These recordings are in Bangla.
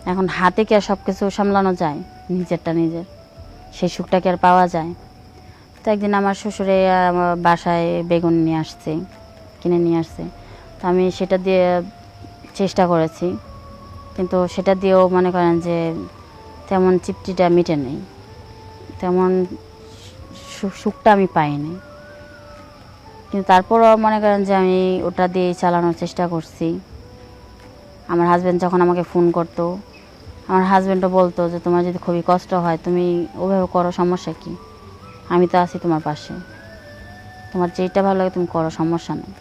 এখন হাতে কি আর সব কিছু সামলানো যায়? নিজেরটা নিজের সেই সুখটা কি আর পাওয়া যায়? তো একদিন আমার শ্বশুরে আমার বাসায় বেগুন নিয়ে আসছে, কিনে নিয়ে আসছে। তো আমি সেটা দিয়ে চেষ্টা করেছি, কিন্তু সেটা দিয়েও মনে করেন যে তেমন তৃপ্তিটা মিটে নেই, তেমন সুখটা আমি পাইনি। কিন্তু তারপরও মনে করেন যে আমি ওটা দিয়ে চালানোর চেষ্টা করছি। আমার হাজব্যান্ড যখন আমাকে ফোন করতো, আমার হাজব্যান্ডও বলতো যে তোমার যদি খুবই কষ্ট হয় তুমি ওভাবে করো, সমস্যা কি, আমি তো আছি তোমার পাশে, তোমার যেটা ভালো লাগে তুমি করো, সমস্যা নেই।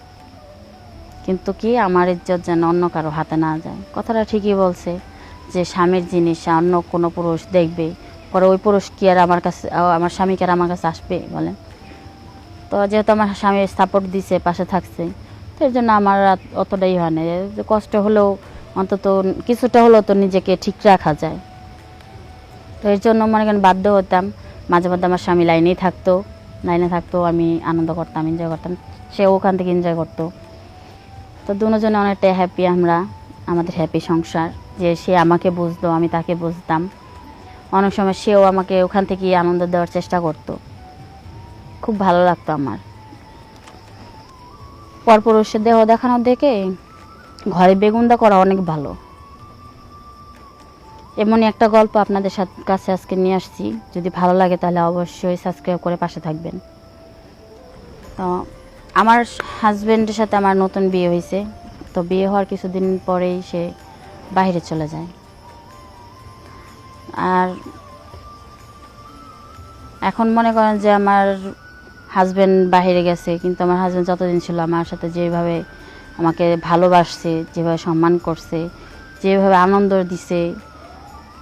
কিন্তু কি আমার ইজ্জত যেন অন্য কারো হাতে না যায়। কথাটা ঠিকই বলছে যে স্বামীর জিনিস অন্য কোনো পুরুষ দেখবে, পরে ওই পুরুষ কি আর আমার কাছে, আমার স্বামীকে আর আমার কাছে আসবে বলেন? তো যেহেতু আমার স্বামী সাপোর্ট দিছে, পাশে থাকছে, তো এর জন্য আমার অতটাই হয় না, যে কষ্ট হলেও অন্তত কিছুটা হলেও তো নিজেকে ঠিক রাখা যায়। তো এর জন্য মনে করেন বাধ্য হতাম, মাঝে মধ্যে আমার স্বামী লাইনে থাকতো, আমি আনন্দ করতাম, এনজয় করতাম, সে ওখান থেকে এনজয় করতো। তো দুজনে অনেকটাই হ্যাপি আমরা, আমাদের হ্যাপি সংসার, যে সে আমাকে বুঝতো, আমি তাকে বুঝতাম। অনেক সময় সেও আমাকে ওখান থেকে আনন্দ দেওয়ার চেষ্টা করতো, খুব ভালো লাগতো আমার। পরপুরুষের দেহ দেখানো দেখে ঘরে বেগুনদা করা অনেক ভালো। এমনই একটা গল্প আপনাদের কাছে আজকে নিয়ে আসছি। যদি ভালো লাগে তাহলে অবশ্যই সাবস্ক্রাইব করে পাশে থাকবেন। তো আমার হাজব্যান্ডের সাথে আমার নতুন বিয়ে হয়েছে। তো বিয়ে হওয়ার কিছুদিন পরেই সে বাইরে চলে যায়। আর এখন মনে করেন যে আমার হাজব্যান্ড বাইরে গেছে, কিন্তু আমার হাজব্যান্ড যতদিন ছিল আমার সাথে যেভাবে আমাকে ভালোবাসছে, যেভাবে সম্মান করছে, যেভাবে আনন্দ দিছে,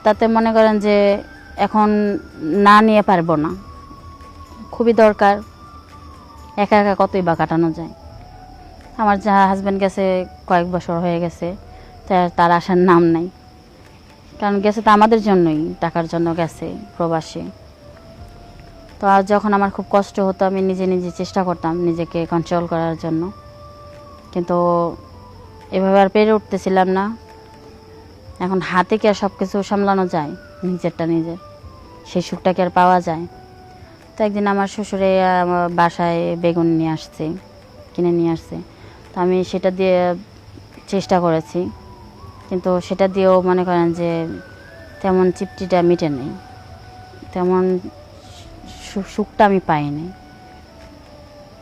তাতে মনে করেন যে এখন না নিয়ে পারবো না, খুবই দরকার। একা একা কতই বা কাটানো যায়। আমার যা হাজব্যান্ড গেছে কয়েক বছর হয়ে গেছে, তার আসার নাম নাই, কারণ গেছে তো আমাদের জন্যই, টাকার জন্য গেছে প্রবাসে। তো আজ যখন আমার খুব কষ্ট হতো, আমি নিজে চেষ্টা করতাম নিজেকে কন্ট্রোল করার জন্য, কিন্তু এভাবে আর পেরে উঠতেছিলাম না। এখন হাতে কি আর সব কিছু সামলানো যায়? নিজেরটা নিজের সেই সুখটা কি আর পাওয়া যায়? তো একদিন আমার শ্বশুরে আমার বাসায় বেগুন নিয়ে আসছে, কিনে নিয়ে আসছে। তো আমি সেটা দিয়ে চেষ্টা করেছি, কিন্তু সেটা দিয়েও মনে করেন যে তেমন তৃপ্তিটা মিটে নেই, তেমন সুখটা আমি পাইনি।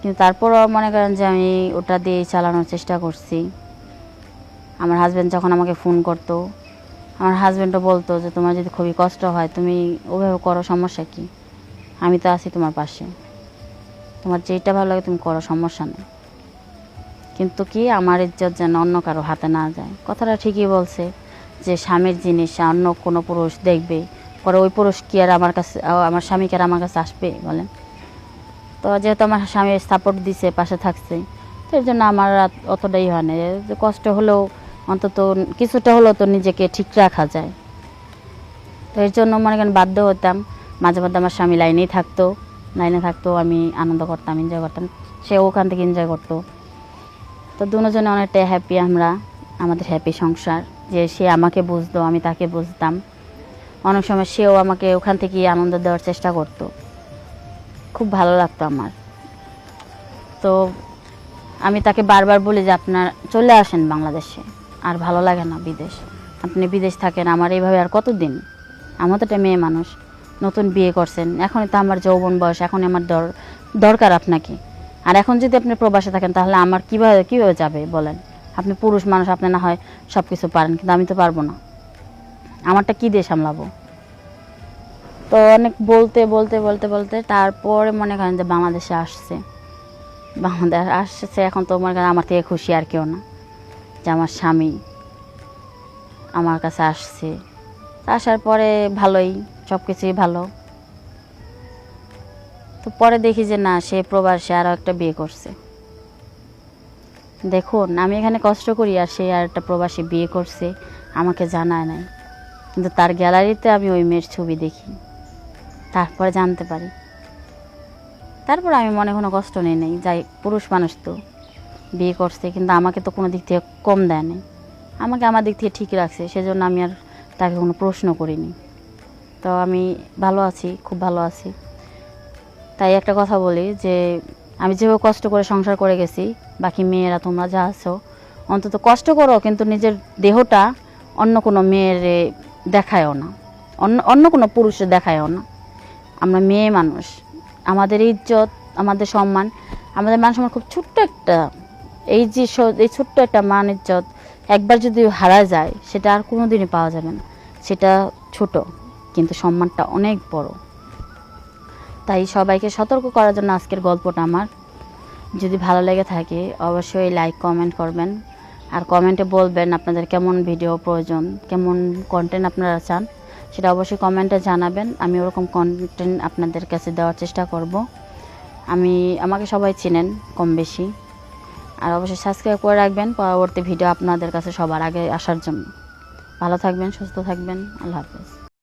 কিন্তু তারপরও মনে করেন যে আমি ওটা দিয়ে চালানোর চেষ্টা করছি। আমার হাজব্যান্ড যখন আমাকে ফোন করতো, আমার হাজব্যান্ডও বলতো যে তোমার যদি খুবই কষ্ট হয় তুমি ওভাবে করো, সমস্যা কি, আমি তো আছি তোমার পাশে, তোমার যেটা ভালো লাগে তুমি করো, সমস্যা নেই। কিন্তু কি আমার ইজ্জত যেন অন্য কারো হাতে না যায়। কথাটা ঠিকই বলছে যে স্বামীর জিনিস অন্য কোনো পুরুষ দেখবে, পরে ওই পুরুষ কি আর আমার কাছে, আমার স্বামীকে আর আমার কাছে আসবে বলেন? তো যেহেতু আমার স্বামী সাপোর্ট দিছে, পাশে থাকছে, তো এর জন্য আমার অতটাই হয় না, যে কষ্ট হলেও অন্তত কিছুটা হলেও তো নিজেকে ঠিক রাখা যায়। তো এর জন্য মনে করেন বাধ্য হতাম, মাঝে মধ্যে আমার স্বামী লাইনে থাকতো, আমি আনন্দ করতাম, এনজয় করতাম, সে ওখান থেকে এনজয় করতো। তো দুজনে অনেকটাই হ্যাপি আমরা, আমাদের হ্যাপি সংসার, যে সে আমাকে বুঝতো, আমি তাকে বুঝতাম। অনেক সময় সেও আমাকে ওখান থেকে আনন্দ দেওয়ার চেষ্টা করতো, খুব ভালো লাগতো আমার। তো আমি তাকে বারবার বলি যে আপনার চলে আসেন বাংলাদেশে, আর ভালো লাগে না বিদেশ, আপনি বিদেশ থাকেন, আমার এইভাবে আর কতদিন? আমার তো একটা মেয়ে মানুষ, নতুন বিয়ে করছেন, এখনই তো আমার যৌবন বয়স, এখনই আমার দরকার আপনাকে। আর এখন যদি আপনি প্রবাসে থাকেন তাহলে আমার কীভাবে যাবে বলেন? আপনি পুরুষ মানুষ, আপনি না হয় সব কিছু পারেন, কিন্তু আমি তো পারবো না, আমারটা কী দিয়ে সামলাবো? তো অনেক বলতে তারপরে মনে করেন যে বাংলাদেশে আসছে। এখন তো মনে করেন আমার থেকে খুশি আর কেউ না, যে আমার স্বামী আমার কাছে আসছে। আসার পরে ভালোই, সব কিছুই ভালো। তো পরে দেখি যে না, সে প্রবাসে আরও একটা বিয়ে করছে। দেখুন, আমি এখানে কষ্ট করি আর সে আর একটা প্রবাসী বিয়ে করছে, আমাকে জানায় নাই, কিন্তু তার গ্যালারিতে আমি ওই মেয়ের ছবি দেখি, তারপরে জানতে পারি। তারপর আমি মনে কোনো কষ্ট নেই নাই, যাই পুরুষ মানুষ তো বিয়ে করছে, কিন্তু আমাকে তো কোনো দিক থেকে কম দেয় নাই, আমাকে আমার দিক থেকে ঠিক রাখছে, সেজন্য আমি আর তাকে কোনো প্রশ্ন করিনি। তো আমি ভালো আছি, খুব ভালো আছি। তাই একটা কথা বলি যে আমি যেভাবে কষ্ট করে সংসার করে গেছি, বাকি মেয়েরা তোমরা যা আছো অন্তত কষ্ট করো, কিন্তু নিজের দেহটা অন্য কোনো মেয়ের দেখায়ও না, অন্য অন্য কোনো পুরুষের দেখায়ও না। আমরা মেয়ে মানুষ, আমাদের ইজ্জত, আমাদের সম্মান, আমাদের মান সম্মান খুব ছোট্ট একটা, এই যে এই ছোট্ট একটা মান ইজ্জত একবার যদি হারা যায় সেটা আর কোনো দিনই পাওয়া যাবে না। সেটা ছোট, কিন্তু সম্মানটা অনেক বড়। তাই সবাইকে সতর্ক করার জন্য আজকের গল্পটা আমার। যদি ভালো লেগে থাকে অবশ্যই লাইক কমেন্ট করবেন, আর কমেন্টে বলবেন আপনাদের কেমন ভিডিও প্রয়োজন, কেমন কন্টেন্ট আপনারা চান, সেটা অবশ্যই কমেন্টে জানাবেন। আমি ওরকম কন্টেন্ট আপনাদের কাছে দেওয়ার চেষ্টা করব। আমাকে সবাই চেনেন কম বেশি, আর অবশ্যই সাবস্ক্রাইব করে রাখবেন পরবর্তী ভিডিও আপনাদের কাছে সবার আগে আসার জন্য। ভালো থাকবেন, সুস্থ থাকবেন, আল্লাহ হাফেজ।